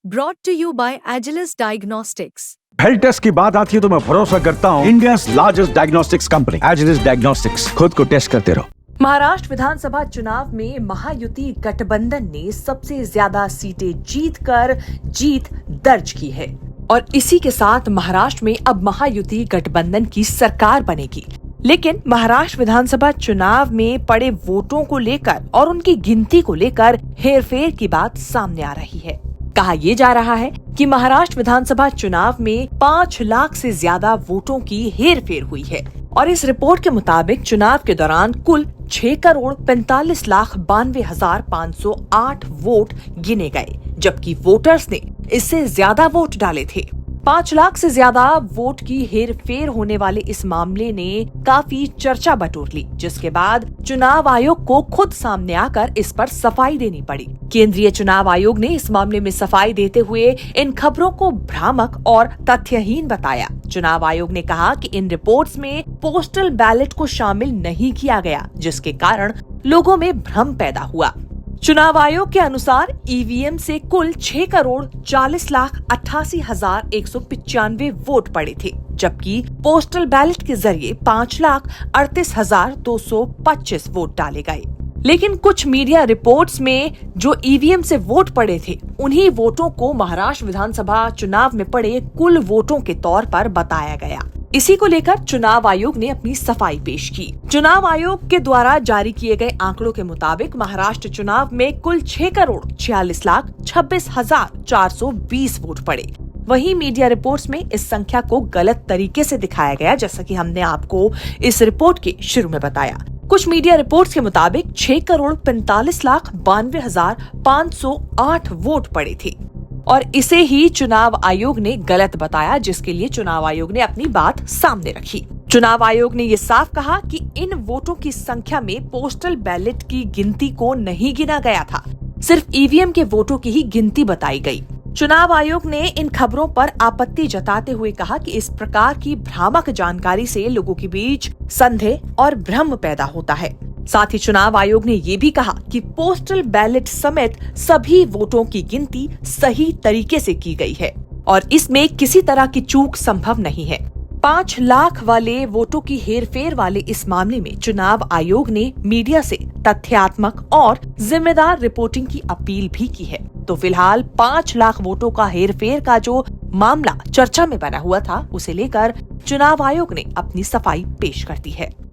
Brought to you by Agilus Diagnostics. Health test की बात आती है तो मैं भरोसा करता हूँ India's largest diagnostics company Agilus Diagnostics. खुद को टेस्ट करते रहो। महाराष्ट्र विधानसभा चुनाव में महायुति गठबंधन ने सबसे ज्यादा सीटें जीतकर जीत दर्ज की है और इसी के साथ महाराष्ट्र में अब महायुति गठबंधन की सरकार बनेगी। लेकिन महाराष्ट्र विधानसभा चुनाव में पड़े वोटों को लेकर और उनकी गिनती को लेकर हेरफेर की बात सामने आ रही है। कहा यह जा रहा है कि महाराष्ट्र विधानसभा चुनाव में 5 लाख से ज्यादा वोटों की हेरफेर हुई है और इस रिपोर्ट के मुताबिक चुनाव के दौरान कुल 6,45,92,508 वोट गिने गए, जबकि वोटर्स ने इससे ज्यादा वोट डाले थे। 5 लाख से ज्यादा वोट की हेरफेर होने वाले इस मामले ने काफी चर्चा बटोर ली, जिसके बाद चुनाव आयोग को खुद सामने आकर इस पर सफाई देनी पड़ी। केंद्रीय चुनाव आयोग ने इस मामले में सफाई देते हुए इन खबरों को भ्रामक और तथ्यहीन बताया। चुनाव आयोग ने कहा कि इन रिपोर्ट्स में पोस्टल बैलेट को शामिल नहीं किया गया, जिसके कारण लोगों में भ्रम पैदा हुआ। चुनाव आयोग के अनुसार ईवीएम से कुल 6,40,88,195 वोट पड़े थे, जबकि पोस्टल बैलेट के जरिए 5,38,225 वोट डाले गए। लेकिन कुछ मीडिया रिपोर्ट्स में जो ईवीएम से वोट पड़े थे, उन्हीं वोटों को महाराष्ट्र विधानसभा चुनाव में पड़े कुल वोटों के तौर पर बताया गया। इसी को लेकर चुनाव आयोग ने अपनी सफाई पेश की। चुनाव आयोग के द्वारा जारी किए गए आंकड़ों के मुताबिक महाराष्ट्र चुनाव में कुल 6,46,26,420 वोट पड़े। वहीं मीडिया रिपोर्ट्स में इस संख्या को गलत तरीके से दिखाया गया, जैसा कि हमने आपको इस रिपोर्ट के शुरू में बताया। कुछ मीडिया रिपोर्ट्स के मुताबिक 6,45,92,508 वोट पड़े थे और इसे ही चुनाव आयोग ने गलत बताया, जिसके लिए चुनाव आयोग ने अपनी बात सामने रखी। चुनाव आयोग ने ये साफ कहा कि इन वोटों की संख्या में पोस्टल बैलेट की गिनती को नहीं गिना गया था, सिर्फ ईवीएम के वोटों की ही गिनती बताई गई। चुनाव आयोग ने इन खबरों पर आपत्ति जताते हुए कहा कि इस प्रकार की भ्रामक जानकारी से लोगों के बीच संदेह और भ्रम पैदा होता है। साथ ही चुनाव आयोग ने ये भी कहा कि पोस्टल बैलेट समेत सभी वोटों की गिनती सही तरीके से की गई है और इसमें किसी तरह की चूक संभव नहीं है। 5 लाख वाले वोटों की हेरफेर वाले इस मामले में चुनाव आयोग ने मीडिया से तथ्यात्मक और जिम्मेदार रिपोर्टिंग की अपील भी की है। तो फिलहाल 5 लाख वोटों का हेरफेर का जो मामला चर्चा में बना हुआ था, उसे लेकर चुनाव आयोग ने अपनी सफाई पेश कर दी है।